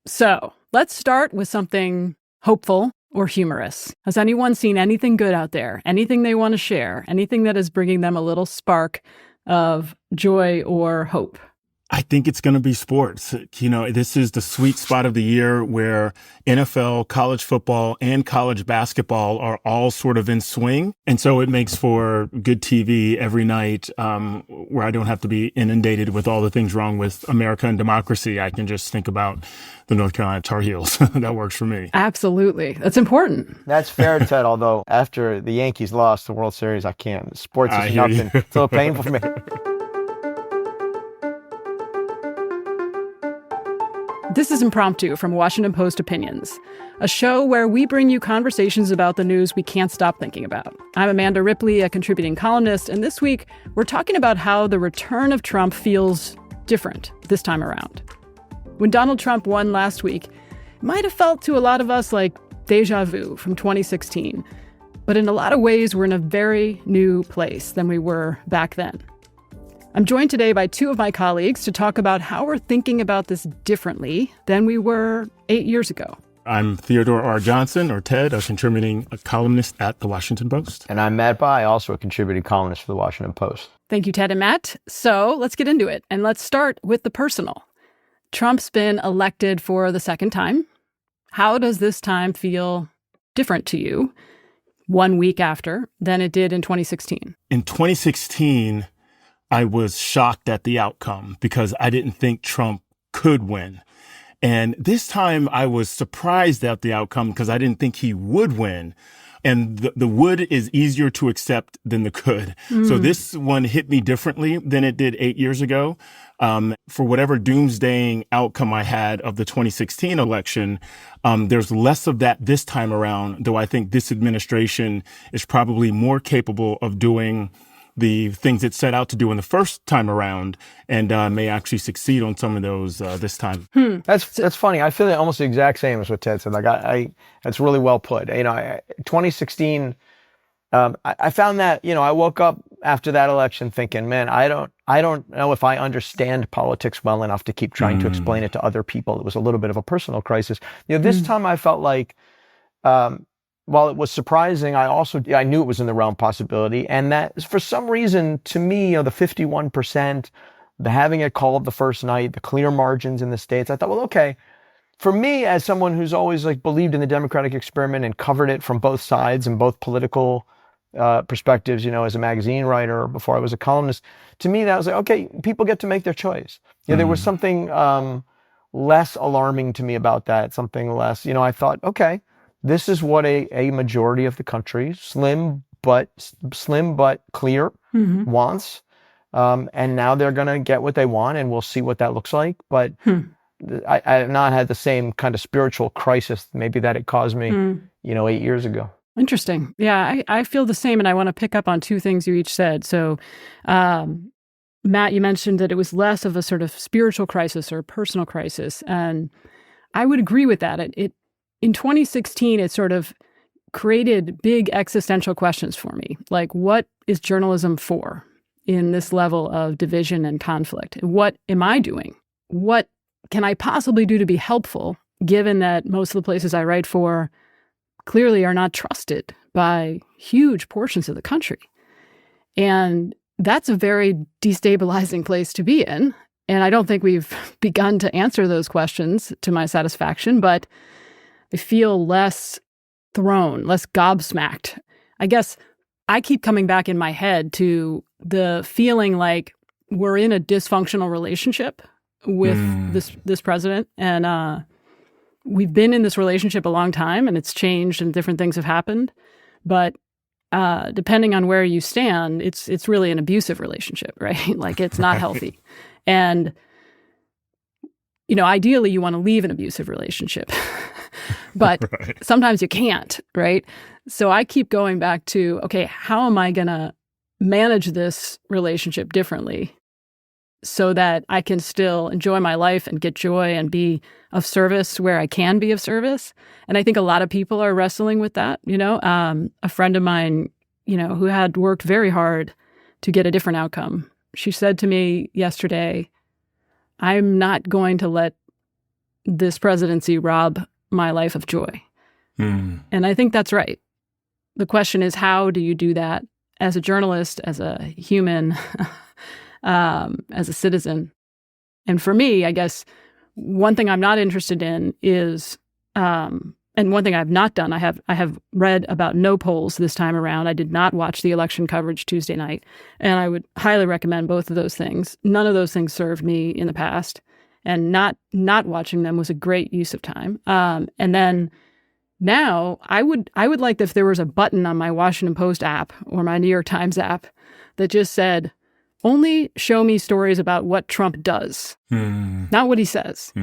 So let's start with something hopeful or humorous. Has anyone seen anything good out there? Anything they want to share? Anything that is bringing them a little spark of joy or hope? I think it's going to be sports. This is the sweet spot of the year where NFL, college football, and college basketball are all sort of in swing. And so it makes for good TV every night, where I don't have to be inundated with all the things wrong with America and democracy. I can just think about the North Carolina Tar Heels. That works for me. Absolutely. That's important. That's fair, Ted, although after the Yankees lost the World Series, I can't. Sports is nothing. It's a little painful for me. This is Impromptu from Washington Post Opinions, a show where we bring you conversations about the news we can't stop thinking about. I'm Amanda Ripley, a contributing columnist, and this week we're talking about how the return of Trump feels different this time around. When Donald Trump won last week, it might have felt to a lot of us like déjà vu from 2016. But in a lot of ways, we're in a very new place than we were back then. I'm joined today by two of my colleagues to talk about how we're thinking about this differently than we were 8 years ago. I'm Theodore R. Johnson, or Ted, a contributing columnist at The Washington Post. And I'm Matt Bai, also a contributing columnist for The Washington Post. Thank you, Ted and Matt. So let's get into it. And let's start with the personal. Trump's been elected for the second time. How does this time feel different to you 1 week after than it did in 2016? In 2016, I was shocked at the outcome because I didn't think Trump could win. And this time I was surprised at the outcome because I didn't think he would win. And the would is easier to accept than the could. So this one hit me differently than it did 8 years ago. For whatever doomsdaying outcome I had of the 2016 election, there's less of that this time around, though I think this administration is probably more capable of doing the things it set out to do in the first time around, and may actually succeed on some of those this time. That's funny. I feel almost the exact same as what Ted said. Like I that's really well put. 2016. I found that I woke up after that election thinking, man, I don't know if I understand politics well enough to keep trying to explain it to other people. It was a little bit of a personal crisis. This time I felt like, while it was surprising, I knew it was in the realm of possibility. And that for some reason, to me, the 51%, the having it called the first night, the clear margins in the states, I thought, well, okay. For me, as someone who's always believed in the democratic experiment and covered it from both sides and both political perspectives, as a magazine writer before I was a columnist, to me, that was like, okay, people get to make their choice. There was something less alarming to me about that, something less, I thought, okay, this is what a majority of the country, slim but clear, wants. And now they're going to get what they want, and we'll see what that looks like. But I have not had the same kind of spiritual crisis maybe that it caused me, 8 years ago. Interesting. Yeah, I feel the same, and I want to pick up on two things you each said. So, Matt, you mentioned that it was less of a sort of spiritual crisis or personal crisis, and I would agree with that. In 2016, it sort of created big existential questions for me, like what is journalism for in this level of division and conflict? What am I doing? What can I possibly do to be helpful, given that most of the places I write for clearly are not trusted by huge portions of the country? And that's a very destabilizing place to be in. And I don't think we've begun to answer those questions to my satisfaction, but I feel less thrown, less gobsmacked. I guess I keep coming back in my head to the feeling like we're in a dysfunctional relationship with this president. And we've been in this relationship a long time, and it's changed and different things have happened. But depending on where you stand, it's really an abusive relationship, right? Like it's not healthy. And, ideally you want to leave an abusive relationship. But sometimes you can't, right? So I keep going back to, okay, how am I going to manage this relationship differently so that I can still enjoy my life and get joy and be of service where I can be of service? And I think a lot of people are wrestling with that. A friend of mine, who had worked very hard to get a different outcome, she said to me yesterday, I'm not going to let this presidency rob my life of joy. Mm. And I think that's right. The question is, how do you do that as a journalist, as a human, as a citizen? And for me, I guess one thing I'm not interested in is, and one thing I've not done, I have read about no polls this time around. I did not watch the election coverage Tuesday night, and I would highly recommend both of those things. None of those things served me in the past, and not watching them was a great use of time. And then now I would like if there was a button on my Washington Post app or my New York Times app that just said, only show me stories about what Trump does, not what he says,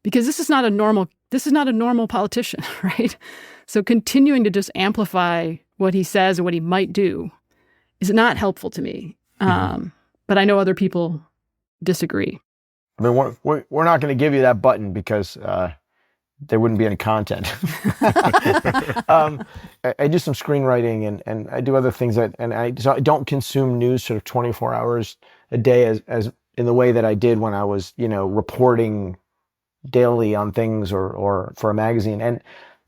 because this is not a normal politician, right? So continuing to just amplify what he says or what he might do is not helpful to me. But I know other people disagree. I mean, we're not going to give you that button because there wouldn't be any content. I do some screenwriting and I do other things so I don't consume news sort of 24 hours a day as in the way that I did when I was, reporting daily on things or for a magazine. And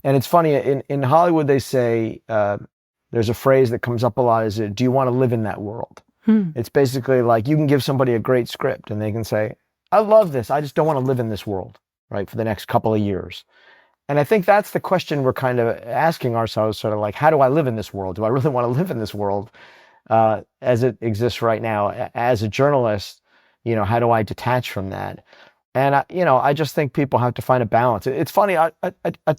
it's funny, in Hollywood, they say, there's a phrase that comes up a lot is, do you want to live in that world? It's basically like you can give somebody a great script and they can say, I love this. I just don't want to live in this world, right, for the next couple of years. And I think that's the question we're kind of asking ourselves, sort of like, how do I live in this world? Do I really want to live in this world as it exists right now? As a journalist, how do I detach from that? And, I just think people have to find a balance. It's funny. I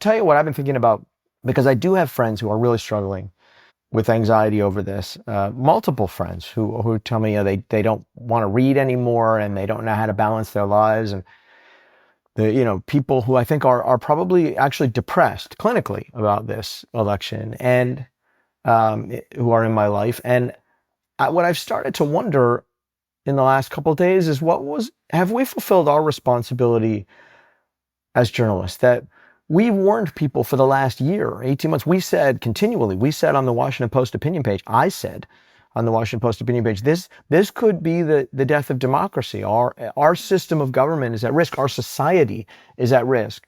tell you what I've been thinking about, because I do have friends who are really struggling with anxiety over this. Multiple friends who tell me they don't want to read anymore and they don't know how to balance their lives. And people who I think are probably actually depressed clinically about this election and who are in my life. And what I've started to wonder in the last couple of days is have we fulfilled our responsibility as journalists? That we warned people for the last year, 18 months. We said on the Washington Post opinion page, I said on the Washington Post opinion page, this could be the death of democracy. Our system of government is at risk. Our society is at risk.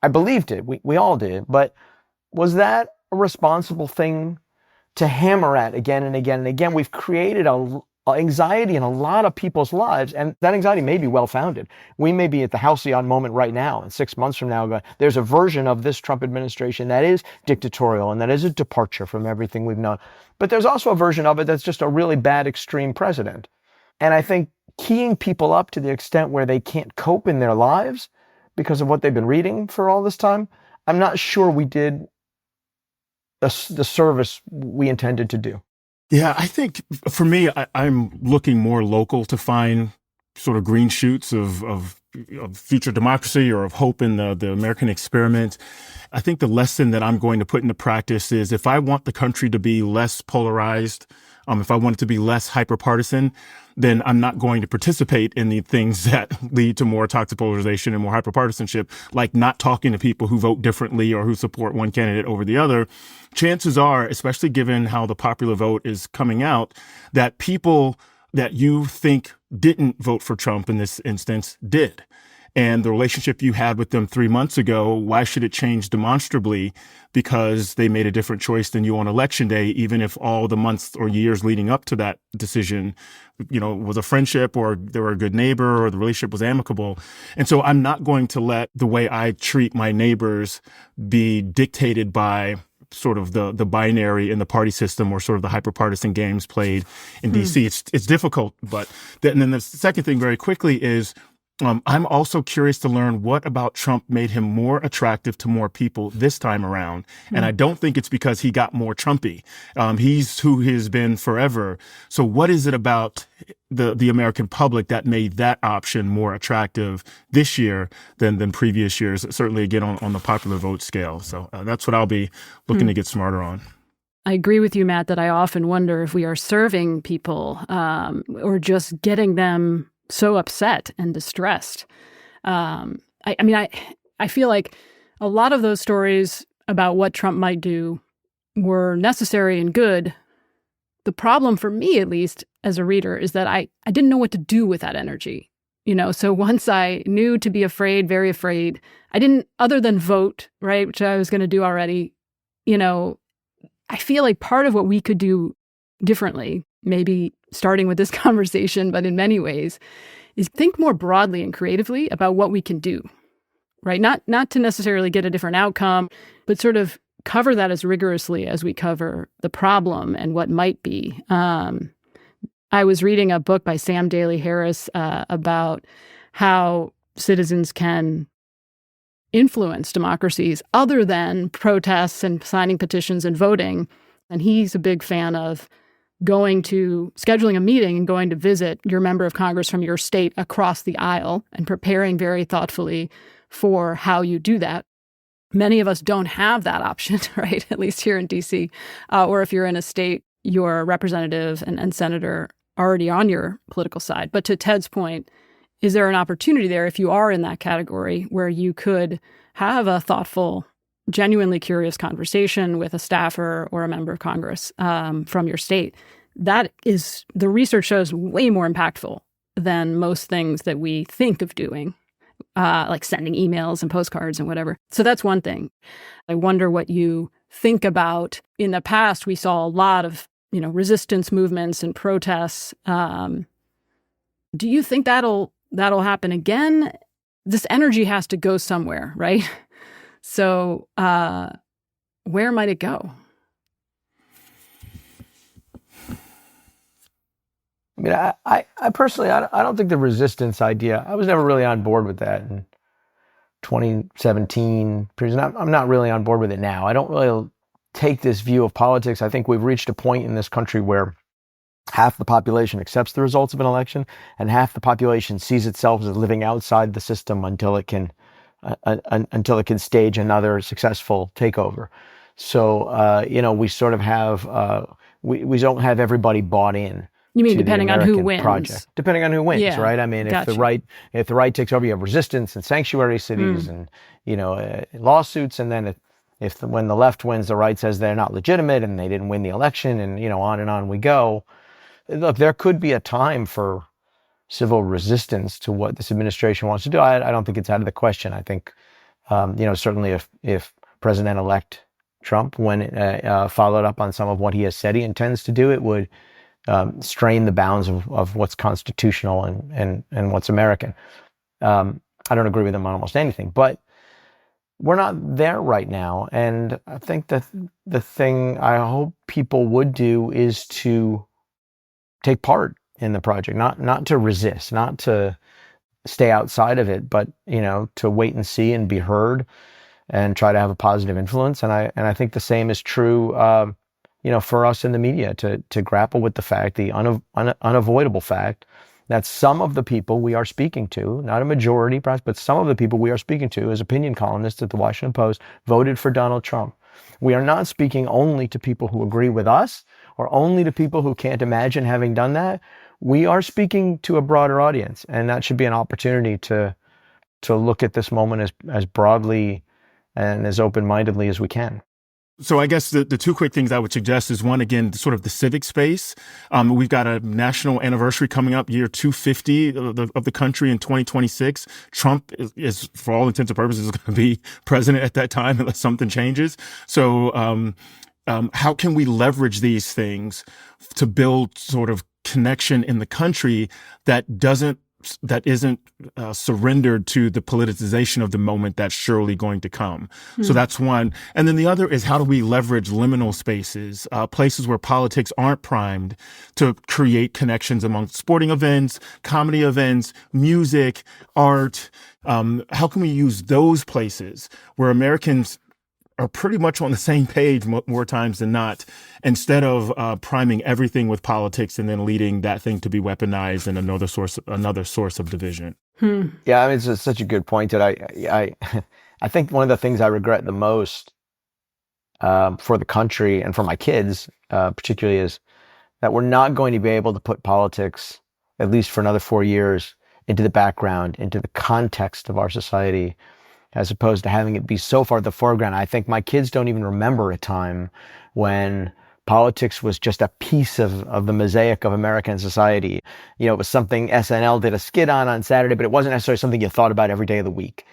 I believed it. We all did. But was that a responsible thing to hammer at again and again and again? We've created anxiety in a lot of people's lives, and that anxiety may be well-founded. We may be at the halcyon moment right now, and 6 months from now, there's a version of this Trump administration that is dictatorial and that is a departure from everything we've known. But there's also a version of it that's just a really bad, extreme president. And I think keying people up to the extent where they can't cope in their lives because of what they've been reading for all this time, I'm not sure we did the service we intended to do. Yeah, I think for me, I'm looking more local to find sort of green shoots of future democracy or of hope in the American experiment. I think the lesson that I'm going to put into practice is if I want the country to be less polarized, if I want it to be less hyperpartisan, then I'm not going to participate in the things that lead to more toxic polarization and more hyperpartisanship, like not talking to people who vote differently or who support one candidate over the other. Chances are, especially given how the popular vote is coming out, that people that you think didn't vote for Trump in this instance did. And the relationship you had with them 3 months ago, why should it change demonstrably because they made a different choice than you on election day, even if all the months or years leading up to that decision, was a friendship or they were a good neighbor or the relationship was amicable. And so I'm not going to let the way I treat my neighbors be dictated by sort of the binary in the party system or sort of the hyperpartisan games played in DC. It's difficult, but then the second thing very quickly is I'm also curious to learn what about Trump made him more attractive to more people this time around. And I don't think it's because he got more Trumpy. He's who he's been forever. So what is it about the American public that made that option more attractive this year than previous years, certainly again on the popular vote scale? So that's what I'll be looking to get smarter on. I agree with you, Matt, that I often wonder if we are serving people or just getting them so upset and distressed. I feel like a lot of those stories about what Trump might do were necessary and good. The problem for me, at least, as a reader, is that I didn't know what to do with that energy. So once I knew to be afraid, very afraid, I didn't, other than vote, right, which I was going to do already, I feel like part of what we could do differently, maybe starting with this conversation, but in many ways, is think more broadly and creatively about what we can do, right? Not to necessarily get a different outcome, but sort of cover that as rigorously as we cover the problem and what might be. I was reading a book by Sam Daly Harris about how citizens can influence democracies other than protests and signing petitions and voting. And he's a big fan of scheduling a meeting and going to visit your member of Congress from your state across the aisle and preparing very thoughtfully for how you do that. Many of us don't have that option, right? At least here in DC. Or if you're in a state, your representative and senator already on your political side. But to Ted's point, is there an opportunity there, if you are in that category, where you could have a thoughtful, genuinely curious conversation with a staffer or a member of Congress from your state? That is, the research shows, way more impactful than most things that we think of doing, like sending emails and postcards and whatever. So that's one thing. I wonder what you think about. In the past, we saw a lot of resistance movements and protests. Do you think that'll happen again? This energy has to go somewhere, right? So where might it go? I mean, I personally, I don't think the resistance idea, I was never really on board with that in 2017. I'm not really on board with it now. I don't really take this view of politics. I think we've reached a point in this country where half the population accepts the results of an election and half the population sees itself as living outside the system until it can stage another successful takeover. So, we sort of have, we don't have everybody bought in. You mean depending on who wins? Project. Depending on who wins, yeah, right? I mean, gotcha. if the right takes over, you have resistance and sanctuary cities and, lawsuits. And then when the left wins, the right says they're not legitimate and they didn't win the election, and, on and on we go. Look, there could be a time for civil resistance to what this administration wants to do. I don't think it's out of the question. I think, certainly if President-elect Trump, when followed up on some of what he has said he intends to do, it would strain the bounds of what's constitutional and what's American. I don't agree with him on almost anything, but we're not there right now. And I think that the thing I hope people would do is to take part in the project, not to resist, not to stay outside of it, but, to wait and see and be heard and try to have a positive influence. And I think the same is true, for us in the media, to grapple with the fact, the unavoidable fact, that some of the people we are speaking to, not a majority perhaps, but some of the people we are speaking to as opinion columnists at the Washington Post, voted for Donald Trump. We are not speaking only to people who agree with us or only to people who can't imagine having done that. We are speaking to a broader audience, and that should be an opportunity to look at this moment as broadly and as open-mindedly as we can. So I guess the two quick things I would suggest is, one, again, sort of the civic space. We've got a national anniversary coming up, year 250 of the country in 2026. Trump is, for all intents and purposes, going to be president at that time unless something changes. So how can we leverage these things to build sort of connection in the country that isn't surrendered to the politicization of the moment that's surely going to come. So that's one. And then the other is, how do we leverage liminal spaces, places where politics aren't primed, to create connections among sporting events, comedy events, music, art? How can we use those places where Americans are pretty much on the same page more times than not, instead of priming everything with politics and then leading that thing to be weaponized and another source of division? Yeah, I mean, it's such a good point that I think one of the things I regret the most for the country and for my kids, particularly, is that we're not going to be able to put politics, at least for another 4 years, into the background, into the context of our society, as opposed to having it be so far at the foreground. I think my kids don't even remember a time when politics was just a piece of the mosaic of American society. You know, it was something SNL did a skit on Saturday, but it wasn't necessarily something you thought about every day of the week.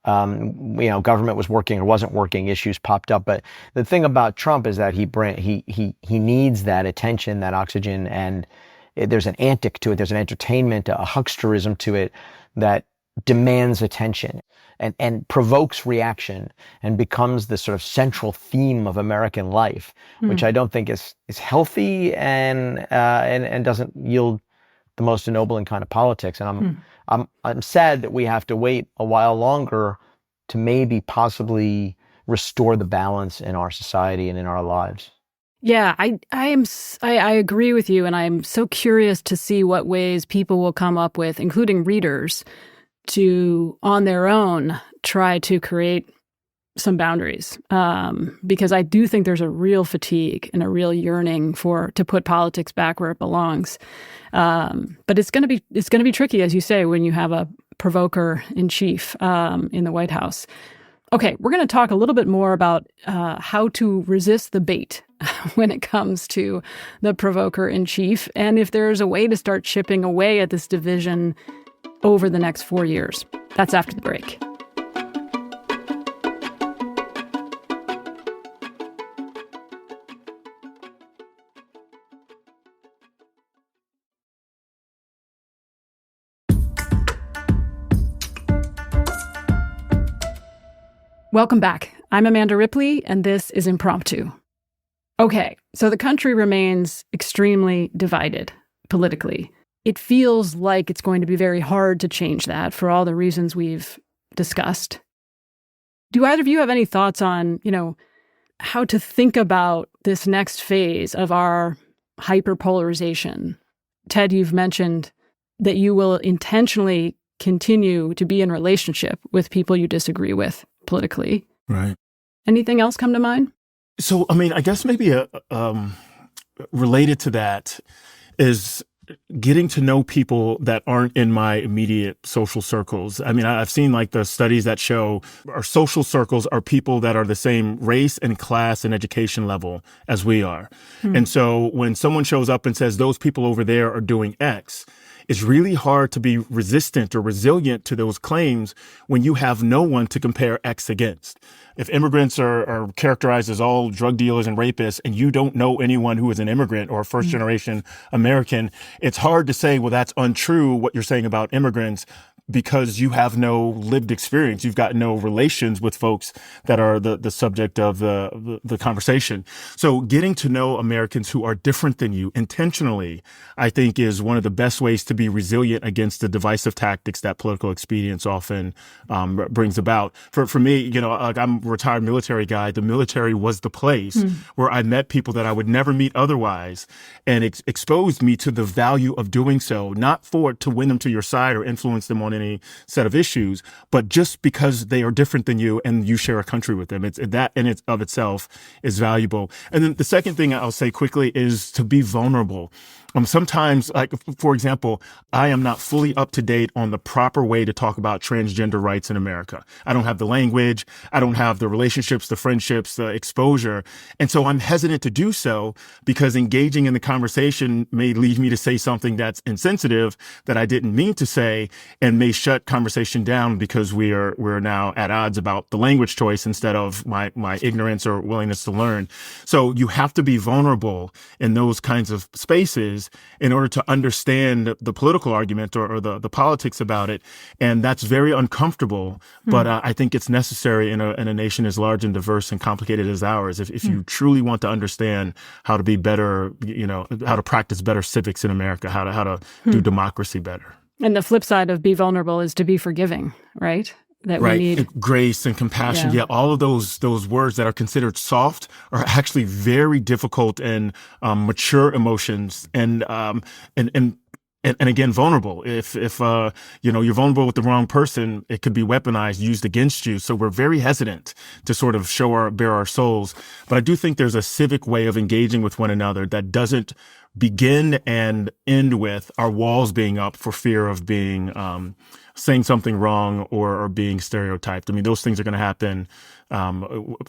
You know, government was working or wasn't working, issues popped up. But the thing about Trump is that he needs that attention, that oxygen, and there's an antic to it. There's an entertainment, a hucksterism to it that demands attention and provokes reaction and becomes the sort of central theme of American life, which I don't think is healthy and doesn't yield the most ennobling kind of politics. And I'm sad that we have to wait a while longer to maybe possibly restore the balance in our society and in our lives. Yeah, I agree with you, and I'm so curious to see what ways people will come up with, including readers, to on their own try to create some boundaries, because I do think there's a real fatigue and a real yearning to put politics back where it belongs. But it's going to be tricky, as you say, when you have a provoker in chief in the White House. Okay, we're going to talk a little bit more about how to resist the bait when it comes to the provoker in chief, and if there's a way to start chipping away at this division over the next 4 years. That's after the break. Welcome back. I'm Amanda Ripley, and this is Impromptu. Okay, so the country remains extremely divided politically. It feels like it's going to be very hard to change that for all the reasons we've discussed. Do either of you have any thoughts on, how to think about this next phase of our hyperpolarization? Ted, you've mentioned that you will intentionally continue to be in relationship with people you disagree with politically. Right. Anything else come to mind? So, I guess maybe related to that is getting to know people that aren't in my immediate social circles. I've seen the studies that show our social circles are people that are the same race and class and education level as we are. And so when someone shows up and says those people over there are doing X, it's really hard to be resistant or resilient to those claims when you have no one to compare X against. If immigrants are characterized as all drug dealers and rapists, and you don't know anyone who is an immigrant or a first-generation American, it's hard to say, well, that's untrue, what you're saying about immigrants, because you have no lived experience. You've got no relations with folks that are the subject of the conversation. So getting to know Americans who are different than you intentionally, I think, is one of the best ways to be resilient against the divisive tactics that political expedience often brings about. For me, I'm a retired military guy. The military was the place where I met people that I would never meet otherwise, and exposed me to the value of doing so, not to win them to your side or influence them on any set of issues, but just because they are different than you and you share a country with them. It's that in it of itself is valuable. And then the second thing I'll say quickly is to be vulnerable. Sometimes, for example, I am not fully up to date on the proper way to talk about transgender rights in America. I don't have the language. I don't have the relationships, the friendships, the exposure. And so I'm hesitant to do so because engaging in the conversation may lead me to say something that's insensitive that I didn't mean to say, and may shut conversation down because we're now at odds about the language choice instead of my ignorance or willingness to learn. So you have to be vulnerable in those kinds of spaces in order to understand the political argument or the politics about it. And that's very uncomfortable, but I think it's necessary in a nation as large and diverse and complicated as ours. If you truly want to understand how to be better, how to practice better civics in America, how to do democracy better. And the flip side of be vulnerable is to be forgiving, right? That we need grace and compassion. Yeah, all of those words that are considered soft are actually very difficult and mature emotions. And and again, vulnerable. If you're vulnerable with the wrong person, it could be weaponized, used against you. So we're very hesitant to sort of bare our souls. But I do think there's a civic way of engaging with one another that doesn't begin and end with our walls being up for fear of being saying something wrong or being stereotyped. I mean, those things are going to happen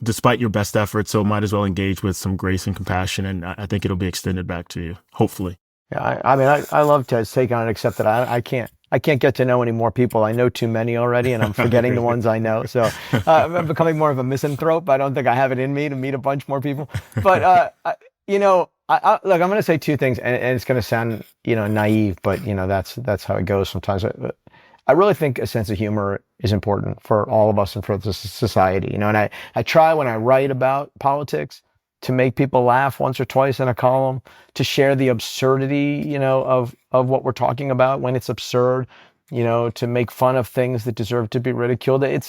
despite your best efforts. So might as well engage with some grace and compassion. And I think it'll be extended back to you, hopefully. Yeah, I love Ted's take on it, except that I can't get to know any more people. I know too many already, and I'm forgetting the ones I know. So I'm becoming more of a misanthrope. I don't think I have it in me to meet a bunch more people. But look, I'm going to say two things, and it's going to sound naive, but that's how it goes sometimes. I really think a sense of humor is important for all of us and for the society. And I try when I write about politics to make people laugh once or twice in a column, to share the absurdity, of what we're talking about when it's absurd, to make fun of things that deserve to be ridiculed. I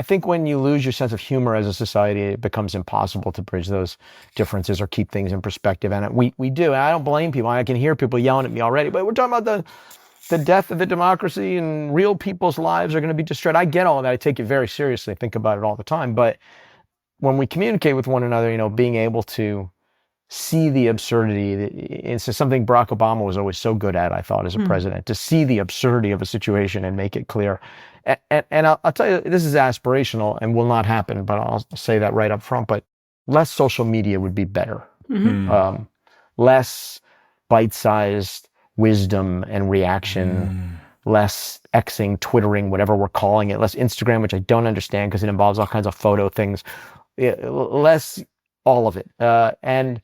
think when you lose your sense of humor as a society, it becomes impossible to bridge those differences or keep things in perspective. And we do. And I don't blame people. I can hear people yelling at me already, but we're talking about the death of the democracy, and real people's lives are going to be destroyed. I get all that. I take it very seriously. I think about it all the time. But when we communicate with one another, being able to see the absurdity, it's something Barack Obama was always so good at, I thought, as a president, to see the absurdity of a situation and make it clear. And I'll tell you, this is aspirational and will not happen, but I'll say that right up front. But less social media would be better. Mm-hmm. Less bite-sized wisdom and reaction, less Xing, Twittering, whatever we're calling it, less Instagram, which I don't understand because it involves all kinds of photo things, less all of it. I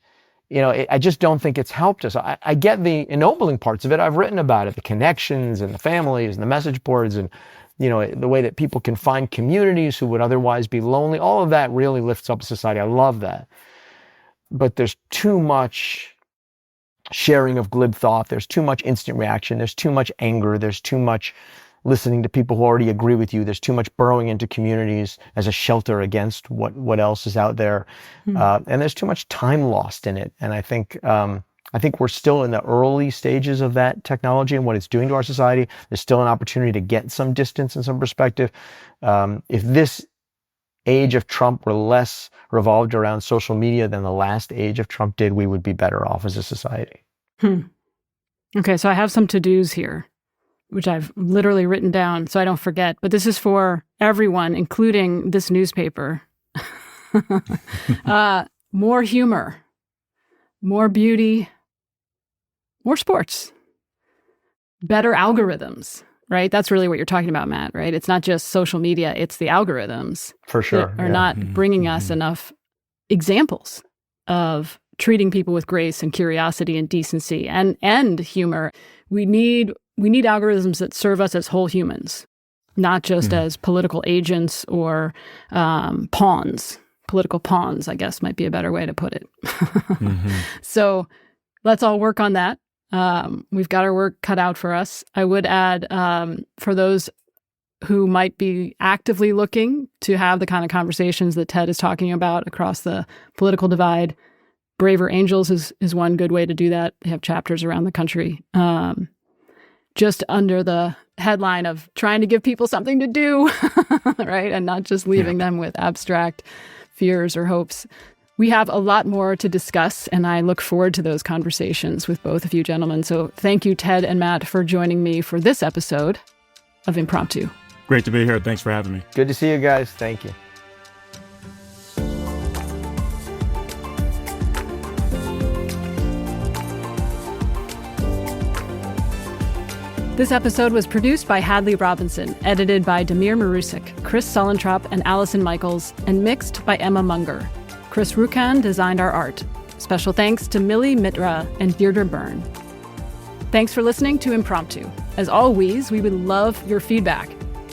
just don't think it's helped us. I get the ennobling parts of it. I've written about it, the connections and the families and the message boards and, the way that people can find communities who would otherwise be lonely. All of that really lifts up society. I love that. But there's too much sharing of glib thought. There's too much instant reaction. There's too much anger. There's too much listening to people who already agree with you. There's too much burrowing into communities as a shelter against what else is out there. And there's too much time lost in it. And I think we're still in the early stages of that technology and what it's doing to our society. There's still an opportunity to get some distance and some perspective. If this age of Trump were less revolved around social media than the last age of Trump did, we would be better off as a society. Okay, so I have some to-dos here, which I've literally written down so I don't forget. But this is for everyone, including this newspaper. More humor, more beauty, more sports, better algorithms. Right? That's really what you're talking about, Matt, right? It's not just social media, it's the algorithms. For sure. That are not bringing us enough examples of treating people with grace and curiosity and decency and humor. We need algorithms that serve us as whole humans, not just as political agents or pawns. Political pawns, I guess, might be a better way to put it. So let's all work on that. We've got our work cut out for us. I would add, for those who might be actively looking to have the kind of conversations that Ted is talking about across the political divide, Braver Angels is one good way to do that. They have chapters around the country, just under the headline of trying to give people something to do, right? And not just leaving them with abstract fears or hopes. We have a lot more to discuss, and I look forward to those conversations with both of you gentlemen. So thank you, Ted and Matt, for joining me for this episode of Impromptu. Great to be here. Thanks for having me. Good to see you guys. Thank you. This episode was produced by Hadley Robinson, edited by Damir Marusik, Chris Sullentrop, and Allison Michaels, and mixed by Emma Munger. Chris Rukan designed our art. Special thanks to Millie Mitra and Deirdre Byrne. Thanks for listening to Impromptu. As always, we would love your feedback.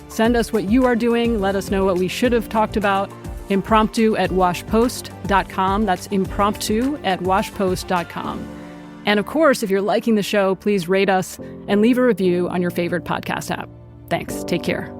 Send us what you are doing. Let us know what we should have talked about. Impromptu@washpost.com. That's impromptu@washpost.com. And of course, if you're liking the show, please rate us and leave a review on your favorite podcast app. Thanks. Take care.